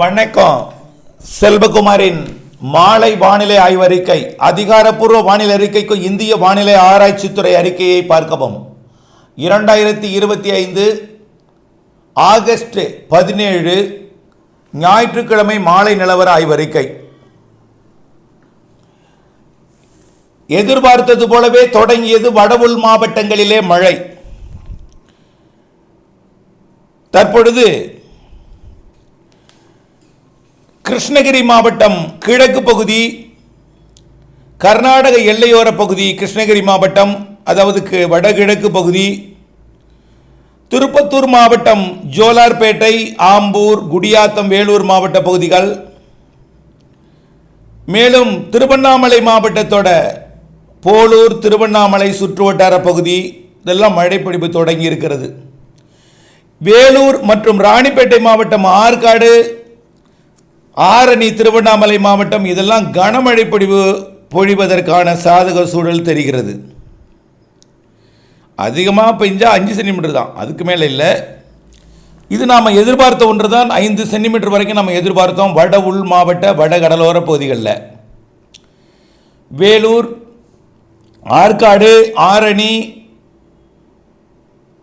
வணக்கம். செல்வகுமாரின் மாலை வானிலை ஆய்வறிக்கை. அதிகாரப்பூர்வ வானிலை அறிக்கைக்கு இந்திய வானிலை ஆராய்ச்சித்துறை அறிக்கையை பார்க்கவும். 2025 ஆகஸ்ட் 17 ஞாயிற்றுக்கிழமை மாலை நிலவர ஆய்வறிக்கை. எதிர்பார்த்தது போலவே தொடங்கியது வடஉள் மாவட்டங்களிலே மழை. தற்பொழுது கிருஷ்ணகிரி மாவட்டம் கிழக்கு பகுதி, கர்நாடக எல்லையோர பகுதி கிருஷ்ணகிரி மாவட்டம், அதாவது வடகிழக்கு பகுதி, திருப்பத்தூர் மாவட்டம் ஜோலார்பேட்டை, ஆம்பூர், குடியாத்தம், வேலூர் மாவட்ட பகுதிகள், மேலும் திருவண்ணாமலை மாவட்டத்தோட போலூர், திருவண்ணாமலை சுற்றுவட்டார பகுதி இதெல்லாம் மழைப்பொழிவு தொடங்கி இருக்கிறது. வேலூர் மற்றும் ராணிப்பேட்டை மாவட்டம், ஆற்காடு, ஆரணி, திருவண்ணாமலை மாவட்டம் இதெல்லாம் கனமழை பொழிவதற்கான சாதக சூழல் தெரிகிறது. அதிகமாக பெஞ்சா 5 சென்டிமீட்டர் தான், அதுக்கு மேலே இல்லை. இது நாம் எதிர்பார்த்த ஒன்று தான். 5 சென்டிமீட்டர் வரைக்கும் நம்ம எதிர்பார்த்தோம் வட உள் மாவட்ட வடகடலோர பகுதிகளில். வேலூர், ஆற்காடு, ஆரணி,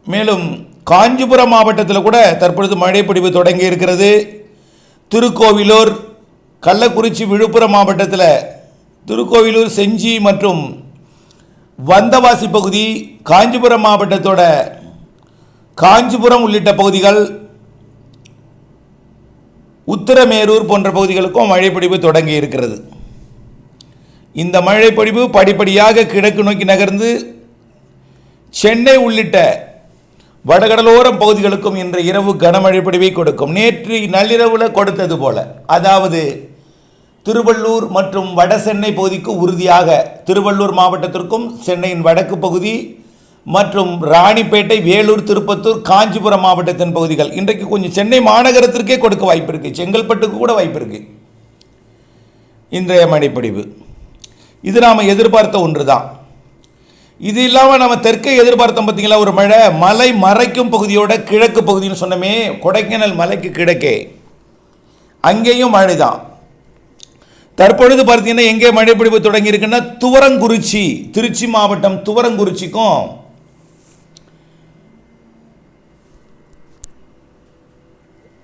மேலும் காஞ்சிபுரம் மாவட்டத்தில் கூட தற்பொழுது மழை பொழிவு தொடங்கி இருக்கிறது. திருக்கோவிலூர், கள்ளக்குறிச்சி, விழுப்புரம் மாவட்டத்தில் திருக்கோவிலூர், செஞ்சி மற்றும் வந்தவாசி பகுதி, காஞ்சிபுரம் மாவட்டத்தோட காஞ்சிபுரம் உள்ளிட்ட பகுதிகள், உத்தரமேரூர் போன்ற பகுதிகளுக்கும் மழைப்பொழிவு தொடங்கி இருக்கிறது. இந்த மழைப்பொழிவு படிப்படியாக கிழக்கு நோக்கி நகர்ந்து சென்னை உள்ளிட்ட வடகடலோரம் பகுதிகளுக்கும் இன்று இரவு கனமழை பொழிவை கொடுக்கும். நேற்று நள்ளிரவில் கொடுத்தது போல, அதாவது திருவள்ளூர் மற்றும் வட சென்னை பகுதிக்கு உறுதியாக, திருவள்ளூர் மாவட்டத்திற்கும் சென்னையின் வடக்கு பகுதி மற்றும் ராணிப்பேட்டை, வேலூர், திருப்பத்தூர், காஞ்சிபுரம் மாவட்டத்தின் பகுதிகள் இன்றைக்கு கொஞ்சம் சென்னை மாநகரத்திற்கே கொடுக்க வாய்ப்பு இருக்குது. செங்கல்பட்டுக்கு கூட வாய்ப்பு இருக்குது இன்றைய மழைப்பொழிவு. இது நாம் எதிர்பார்த்த ஒன்று தான். இது இல்லாமல் நம்ம தெற்கே எதிர்பார்த்தோம் பார்த்தீங்களா, ஒரு மழை மலை மறைக்கும் பகுதியோட கிழக்கு பகுதின்னு சொன்னமே, கொடைக்கானல் மலைக்கு கிழக்கே அங்கேயும் மழை தான். தற்பொழுது பார்த்தீங்கன்னா எங்கே மழை பொழிவு தொடங்கி இருக்குன்னா, துவரங்குறிச்சி, திருச்சி மாவட்டம் துவரங்குறிச்சிக்கும்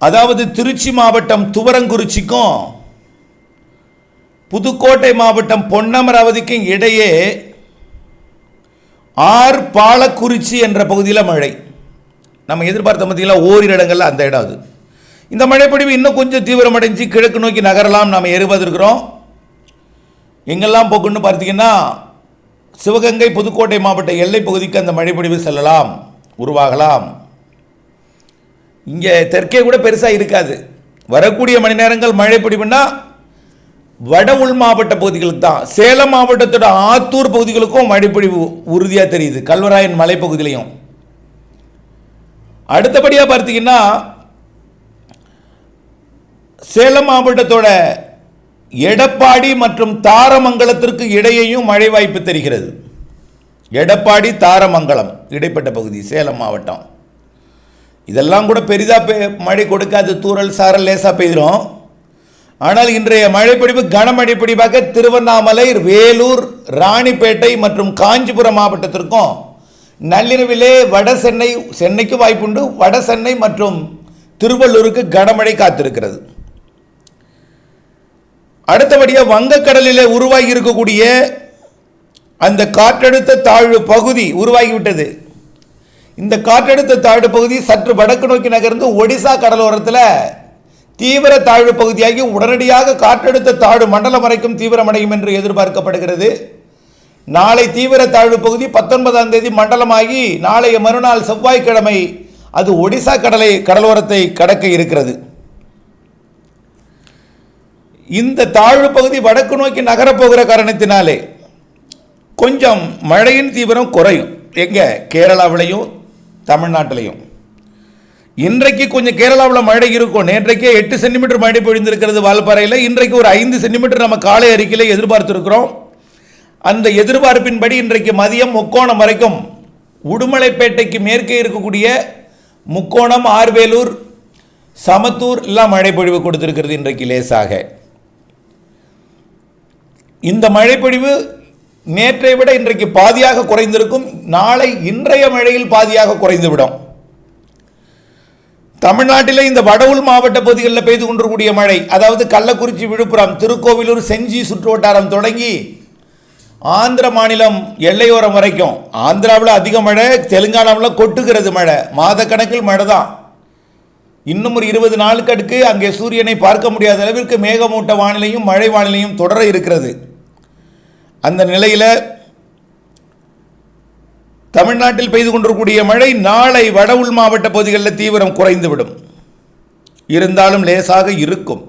அதாவது திருச்சி மாவட்டம் துவரங்குறிச்சிக்கும் புதுக்கோட்டை மாவட்டம் பொன்னமராவதிக்கும் இடையே பாலக்குறிச்சி என்ற பகுதியில் மழை நம்ம எதிர்பார்த்த பார்த்தீங்களா, ஓரிரு இடங்களில் அந்த இடம். அது இந்த மழைப்பொழிவு இன்னும் கொஞ்சம் தீவிரமடைஞ்சு கிழக்கு நோக்கி நகரலாம் நாம் எதிர்பார்த்திருக்கிறோம். எங்கெல்லாம் போக்குன்னு பார்த்தீங்கன்னா, சிவகங்கை, புதுக்கோட்டை மாவட்ட எல்லை பகுதிக்கு அந்த மழைப்பொழிவு செல்லலாம், உருவாகலாம். இங்கே தெற்கே கூட பெருசாக இருக்காது. வரக்கூடிய மணி நேரங்கள் மழைப்பொழிவுன்னா வட உள் மாவட்ட பகுதிகளுக்கு தான். சேலம் மாவட்டத்தோட ஆத்தூர் பகுதிகளுக்கும் மழைப்பொழிவு உறுதியாக தெரியுது, கல்வராயன் மலைப்பகுதியிலையும். அடுத்தபடியாக பார்த்தீங்கன்னா, சேலம் மாவட்டத்தோட எடப்பாடி மற்றும் தாரமங்கலத்திற்கு இடையேயும் மழை வாய்ப்பு தெரிகிறது. எடப்பாடி, தாரமங்கலம் இடைப்பட்ட பகுதி சேலம் மாவட்டம். இதெல்லாம் கூட பெரிதாக மழை கொடுக்காது, தூறல் சாரல் லேசாக பெய்திரும். ஆனால் இன்றைய மழைப்பொழிவு கனமழை பொழிவாக திருவண்ணாமலை, வேலூர், ராணிப்பேட்டை மற்றும் காஞ்சிபுரம் மாவட்டத்திற்கும் நள்ளிரவிலே வட சென்னை, சென்னைக்கு வாய்ப்புண்டு, வட சென்னை மற்றும் திருவள்ளூருக்கு கனமழை காத்திருக்கிறது. அடுத்தபடியாக வங்கக்கடலிலே உருவாகி இருக்கக்கூடிய அந்த காற்றழுத்த தாழ்வு பகுதி உருவாகிவிட்டது. இந்த காற்றழுத்த தாழ்வு பகுதி சற்று வடக்கு நோக்கி நகர்ந்து ஒடிசா கடலோரத்தில் தீவிர தாழ்வு பகுதியாகி உடனடியாக காற்றழுத்த தாழ்வு மண்டலம் வரைக்கும் தீவிரமடையும் என்று எதிர்பார்க்கப்படுகிறது. நாளை தீவிர தாழ்வு பகுதி 19ஆம் தேதி மண்டலமாகி நாளைய மறுநாள் செவ்வாய்க்கிழமை அது ஒடிசா கடலோரத்தை கடக்க இருக்கிறது. இந்த தாழ்வு பகுதி வடக்கு நோக்கி நகரப்போகிற காரணத்தினாலே கொஞ்சம் மழையின் தீவிரம் குறையும். எங்கே? கேரளாவிலையும் தமிழ்நாட்டிலையும். இன்றைக்கு கொஞ்சம் கேரளாவில் மழை இருக்கும். நேற்றைக்கே 8 சென்டிமீட்டர் மழை பொழிந்திருக்கிறது வால்பாறையில். இன்றைக்கு ஒரு 5 சென்டிமீட்டர் நம்ம காலை அறிக்கையில் எதிர்பார்த்திருக்கிறோம். அந்த எதிர்பார்ப்பின்படி இன்றைக்கு மதியம் முக்கோணம் வரைக்கும், உடுமலைப்பேட்டைக்கு மேற்கே இருக்கக்கூடிய முக்கோணம், ஆர்வேலூர், சமத்தூர் எல்லாம் மழைப்பொழிவு கொடுத்திருக்கிறது இன்றைக்கு லேசாக. இந்த மழைப்பொழிவு நேற்றை விட இன்றைக்கு பாதியாக குறைந்திருக்கும். நாளை இன்றைய மழையில் பாதியாக குறைந்துவிடும். தமிழ்நாட்டில் இந்த வட உள் மாவட்ட பகுதிகளில் பெய்து கொண்டிருக்கூடிய மழை, அதாவது கள்ளக்குறிச்சி, விழுப்புரம், திருக்கோவிலூர், செஞ்சி சுற்றுவட்டாரம் தொடங்கி ஆந்திர மாநிலம் எல்லையோரம் வரைக்கும், ஆந்திராவில் அதிக மழை, தெலுங்கானாவில் கொட்டுகிறது மழை, மாத கணக்கில் மழை தான். இன்னும் ஒரு 20 நாளுக்கு அடுக்கு அங்கே சூரியனை பார்க்க முடியாத அளவிற்கு மேகமூட்ட வானிலையும் மழை வானிலையும் தொடர இருக்கிறது. அந்த நிலையில் தமிழ்நாட்டில் பெய்து கொண்டிருக்கக்கூடிய மழை நாளை வட உள் மாவட்ட பகுதிகளில் தீவிரம் குறைந்துவிடும். இருந்தாலும் லேசாக இருக்கும்.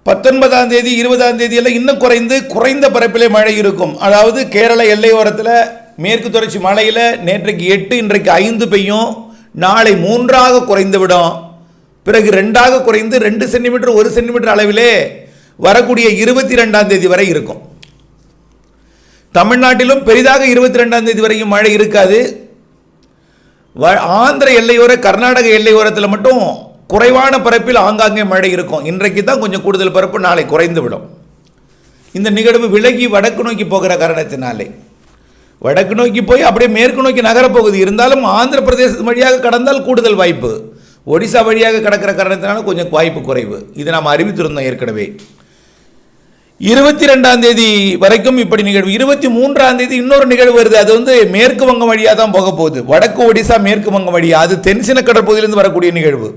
19ஆம் தேதி 20ஆம் தேதியெல்லாம் இன்னும் குறைந்த பரப்பிலே மழை இருக்கும். அதாவது கேரள எல்லையோரத்தில் மேற்கு தொடர்ச்சி மலையில் நேற்றைக்கு 8, இன்றைக்கு 5 பெய்யும். நாளை 3ஆக குறைந்துவிடும். பிறகு 2ஆக குறைந்து 2 சென்டிமீட்டர் 1 சென்டிமீட்டர் அளவிலே வரக்கூடிய 22ஆம் தேதி வரை இருக்கும். தமிழ்நாட்டிலும் பெரிதாக 22ஆம் தேதி வரையும் மழை இருக்காது. ஆந்திர எல்லையோர, கர்நாடக எல்லையோரத்தில் மட்டும் குறைவான பரப்பில் ஆங்காங்கே மழை இருக்கும். இன்றைக்கு தான் கொஞ்சம் கூடுதல் பரப்பு, நாளை குறைந்து விடும். இந்த நிகழ்வு விலகி வடக்கு நோக்கி போகிற காரணத்தினாலே வடக்கு நோக்கி போய் அப்படியே மேற்கு நோக்கி நகரப்போகுது. இருந்தாலும் ஆந்திர பிரதேசத்து வழியாக கடந்தால் கூடுதல் வாய்ப்பு, ஒடிசா வழியாக கடக்கிற காரணத்தினால கொஞ்சம் வாய்ப்பு குறைவு. இது நாம் அறிவித்திருந்தோம் ஏற்கனவே. 22ஆம் தேதி வரைக்கும் இப்படி நிகழ்வு. 23ஆம் தேதி இன்னொரு நிகழ்வு வருது. அது மேற்கு வங்கம் வழியாக தான் போக போகுது. வடக்கு ஒடிசா மேற்கு வங்கம் வழியாக, அது தென்சின கடற்பகுதியிலிருந்து வரக்கூடிய நிகழ்வு.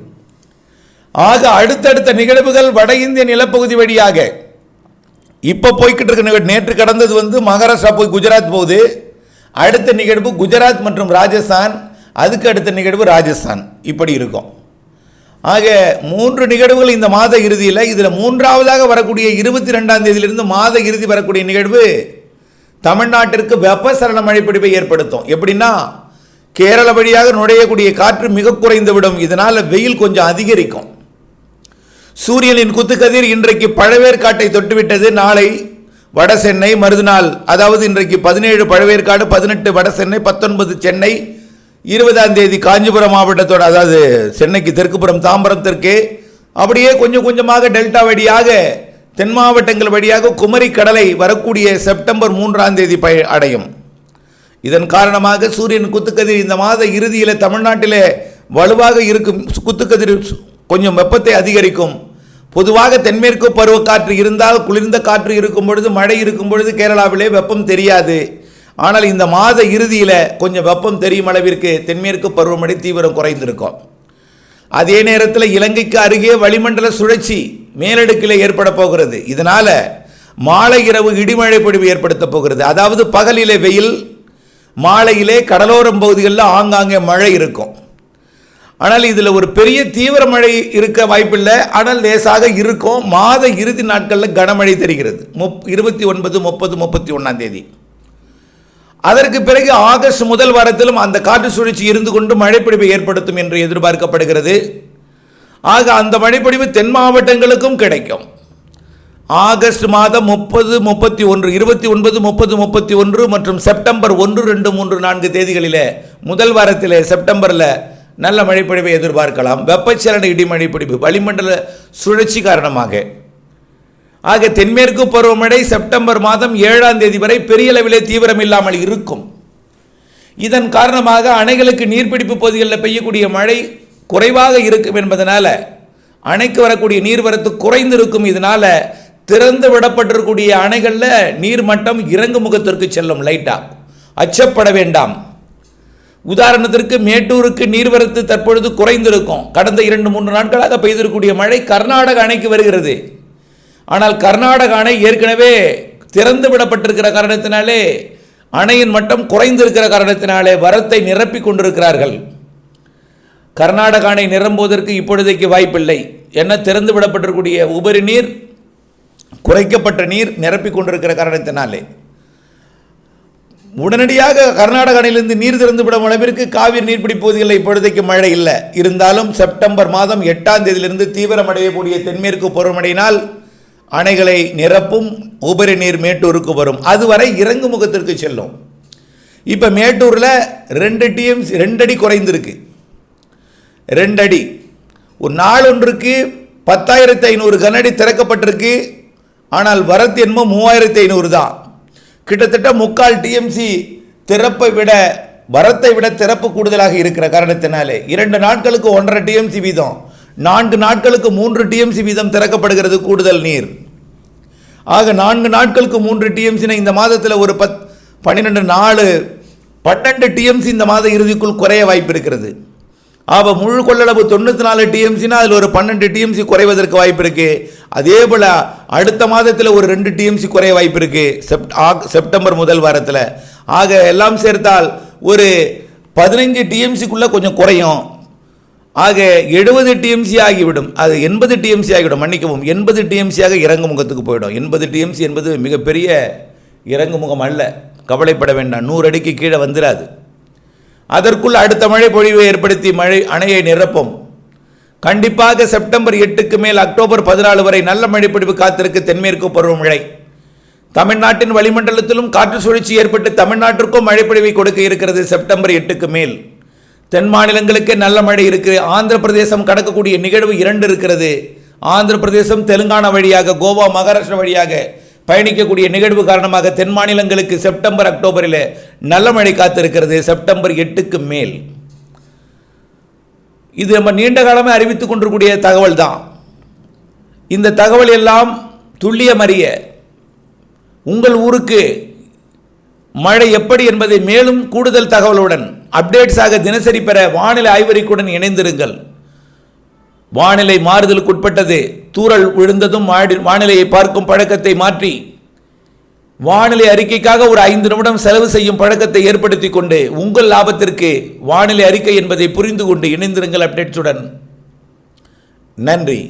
ஆக அடுத்தடுத்த நிகழ்வுகள் வட இந்திய நிலப்பகுதி வழியாக இப்போ போய்கிட்டு இருக்க நிகழ்வு. நேற்று கடந்தது மகாராஷ்டிரா போய் குஜராத் போகுது. அடுத்த நிகழ்வு குஜராத் மற்றும் ராஜஸ்தான், அதுக்கு அடுத்த நிகழ்வு ராஜஸ்தான், இப்படி இருக்கும். ஆக 3 நிகழ்வுகள் இந்த மாத இறுதியில். இதில் 3ஆவதாக வரக்கூடிய 22ஆம் தேதியிலிருந்து மாத இறுதி வரக்கூடிய நிகழ்வு தமிழ்நாட்டிற்கு வெப்பசலன மழைப்பிடிப்பை ஏற்படுத்தும். எப்படின்னா, கேரள வழியாக நுழையக்கூடிய காற்று மிக குறைந்துவிடும். இதனால் வெயில் கொஞ்சம் அதிகரிக்கும். சூரியனின் குத்துக்கதிர் இன்றைக்கு பழவேற்காட்டை தொட்டுவிட்டது. நாளை வட சென்னை, மறுநாள் அதாவது இன்றைக்கு 17 பழவேற்காடு, 18 வட சென்னை, 19 சென்னை, 20ஆம் தேதி காஞ்சிபுரம் மாவட்டத்தோடு, அதாவது சென்னைக்கு தெற்குப்புறம் தாம்பரம் தெற்கே, அப்படியே கொஞ்சம் கொஞ்சமாக டெல்டா வழியாக தென் மாவட்டங்கள் வழியாக குமரி கடலை வரக்கூடிய செப்டம்பர் 3ஆம் தேதி அடையும். இதன் காரணமாக சூரியன் குத்துக்கதிர் இந்த மாத இறுதியில் தமிழ்நாட்டிலே வலுவாக இருக்கும். குத்துக்கதிர் கொஞ்சம் வெப்பத்தை அதிகரிக்கும். பொதுவாக தென்மேற்கு பருவக்காற்று இருந்தால், குளிர்ந்த காற்று இருக்கும் பொழுது, மழை இருக்கும் பொழுது கேரளாவிலே வெப்பம் தெரியாது. ஆனால் இந்த மாத இறுதியில் கொஞ்சம் வெப்பம் தெரியும் அளவிற்கு தென்மேற்கு பருவமழை தீவிரம் குறைந்திருக்கும். அதே நேரத்தில் இலங்கைக்கு அருகே வளிமண்டல சுழற்சி மேலடுக்கில் ஏற்பட போகிறது. இதனால் மாலை இரவு இடிமழை பொழிவு ஏற்படுத்த போகிறது. அதாவது பகலிலே வெயில், மாலையிலே கடலோரம் பகுதிகளில் ஆங்காங்கே மழை இருக்கும். ஆனால் இதில் ஒரு பெரிய தீவிர மழை இருக்க வாய்ப்பில்லை. ஆனால் லேசாக இருக்கும். மாத இறுதி நாட்களில் கனமழை தெரிகிறது. 29, 30, 31ஆம் தேதி. அதற்கு பிறகு ஆகஸ்ட் முதல் வாரத்திலும் அந்த காற்று சுழற்சி இருந்து கொண்டு மழைப்பொழிவை ஏற்படுத்தும் என்று எதிர்பார்க்கப்படுகிறது. ஆக அந்த மழைப்பொழிவு தென் மாவட்டங்களுக்கும் கிடைக்கும். ஆகஸ்ட் மாதம் 30, 31, 29, 30, 31 மற்றும் செப்டம்பர் 1, 2, 3, 4 தேதிகளில் முதல் வாரத்தில் செப்டம்பரில் நல்ல மழைப்பொழிவை எதிர்பார்க்கலாம். வெப்பச்சலன இடிமழை பொழிவு வளிமண்டல சுழற்சி காரணமாக. ஆக தென்மேற்கு பருவமழை செப்டம்பர் மாதம் 7ஆம் தேதி வரை பெரிய அளவிலே தீவிரம் இல்லாமல் இருக்கும். இதன் காரணமாக அணைகளுக்கு நீர்பிடிப்பு பகுதிகளில் பெய்யக்கூடிய மழை குறைவாக இருக்கும் என்பதனால அணைக்கு வரக்கூடிய நீர்வரத்து குறைந்திருக்கும். இதனால் திறந்து விடப்பட்டிருக்கக்கூடிய அணைகளில் நீர்மட்டம் இறங்கு முகத்திற்கு செல்லும். லைட்டாக அச்சப்பட வேண்டாம். உதாரணத்திற்கு மேட்டூருக்கு நீர்வரத்து தற்பொழுது குறைந்திருக்கும். கடந்த 2-3 நாட்களாக பெய்திருக்கக்கூடிய மழை கர்நாடக அணைக்கு வருகிறது. ஆனால் கர்நாடக அணை ஏற்கனவே திறந்து விடப்பட்டிருக்கிற காரணத்தினாலே, அணையின் மட்டம் குறைந்திருக்கிற காரணத்தினாலே வரத்தை நிரப்பி கொண்டிருக்கிறார்கள். கர்நாடக அணை நிரம்புவதற்கு இப்பொழுதைக்கு வாய்ப்பில்லை. என்ன, திறந்து விடப்பட்டிருக்கக்கூடிய உபரி நீர், குறைக்கப்பட்ட நீர் நிரப்பி கொண்டிருக்கிற காரணத்தினாலே உடனடியாக கர்நாடக அணையிலிருந்து நீர் திறந்து விடும் அளவிற்கு காவிரி நீர்பிடிப்பு பகுதிகளில் இப்பொழுதைக்கு மழை இல்லை. இருந்தாலும் செப்டம்பர் மாதம் 8ஆம் தேதியிலிருந்து தீவிரமடையக்கூடிய தென்மேற்கு பருவமழையினால் அணைகளை நிரப்பும். உபரி நீர் மேட்டூருக்கு வரும். அதுவரை இறங்கு முகத்திற்கு செல்லும். இப்போ மேட்டூரில் 2 அடி குறைந்திருக்கு. 2 அடி. ஒரு நாளொன்றுக்கு 10,500 கனஅடி திறக்கப்பட்டிருக்கு. ஆனால் வரத்து என்னமோ 3,500 தான். கிட்டத்தட்ட 3/4 டிஎம்சி திறப்பை விட வரத்தை விட திறப்பு கூடுதலாக இருக்கிற காரணத்தினாலே 2 நாட்களுக்கு 1.5 டிஎம்சி வீதம், 4 நாட்களுக்கு 3 டிஎம்சி வீதம் திறக்கப்படுகிறது கூடுதல் நீர். ஆக 4 நாட்களுக்கு 3 டிஎம்சினா இந்த மாதத்தில் ஒரு 12 டிஎம்சி இந்த மாத இறுதிக்குள் குறைய வாய்ப்பு இருக்கிறது. ஆக முழு கொள்ளளவு 94 டிஎம்சினா அதில் ஒரு 12 டிஎம்சி குறைவதற்கு வாய்ப்பு இருக்கு. அதே போல் அடுத்த மாதத்தில் ஒரு 2 டிஎம்சி குறைய வாய்ப்பு இருக்கு செப்டம்பர் முதல் வாரத்தில். ஆக எல்லாம் சேர்த்தால் ஒரு 15 டிஎம்சிக்குள்ளே கொஞ்சம் குறையும். ஆக 70 டிஎம்சி ஆகிவிடும். அது 80 டிஎம்சி ஆகிவிடும், மன்னிக்கவும் 80 டிஎம்சியாக இறங்கு முகத்துக்கு போயிடும். 80 டிஎம்சி என்பது மிகப்பெரிய இறங்கு முகம் அல்ல, கவலைப்பட வேண்டாம். 100 அடிக்கு கீழே வந்துடாது. அதற்குள் அடுத்த மழை பொழிவை ஏற்படுத்தி அணையை நிரப்பும். கண்டிப்பாக செப்டம்பர் 8க்கு மேல் அக்டோபர் 14 வரை நல்ல மழைப்பொழிவு காத்திருக்கு தென்மேற்கு பருவமழை. தமிழ்நாட்டின் வளிமண்டலத்திலும் காற்று சுழற்சி ஏற்பட்டு தமிழ்நாட்டிற்கும் மழைப்பொழிவை கொடுக்க இருக்கிறது செப்டம்பர் 8க்கு மேல். தென் மாநிலங்களுக்கே நல்ல மழை இருக்கு. ஆந்திர பிரதேசம் கடக்கக்கூடிய நிகழ்வு 2 இருக்கிறது. ஆந்திர பிரதேசம் தெலுங்கானா வழியாக கோவா மகாராஷ்டிரா வழியாக பயணிக்கக்கூடிய நிகழ்வு காரணமாக தென் மாநிலங்களுக்கு செப்டம்பர் அக்டோபரில் நல்ல மழை காத்திருக்கிறது செப்டம்பர் 8க்கு மேல். இது நம்ம நீண்ட காலமே அறிவித்துக் கொண்டிருக்கூடிய தகவல் தான். இந்த தகவல் எல்லாம் துல்லியம் அறிய உங்கள் ஊருக்கு மழை எப்படி என்பதை மேலும் கூடுதல் தகவலுடன் அப்டேட்ஸாக தினசரி பெற வானிலை ஆய்வறிக்கையுடன் இணைந்திருங்கள். வானிலை மாறுதலுக்கு உட்பட்டது. தூறல் விழுந்ததும் வானிலையை பார்க்கும் பழக்கத்தை மாற்றி வானிலை அறிக்கைக்காக ஒரு 5 நிமிடம் செலவு செய்யும் பழக்கத்தை ஏற்படுத்தி கொண்டு உங்கள் லாபத்திற்கு வானிலை அறிக்கை என்பதை புரிந்து கொண்டு இணைந்திருங்கள் அப்டேட்ஸுடன். நன்றி.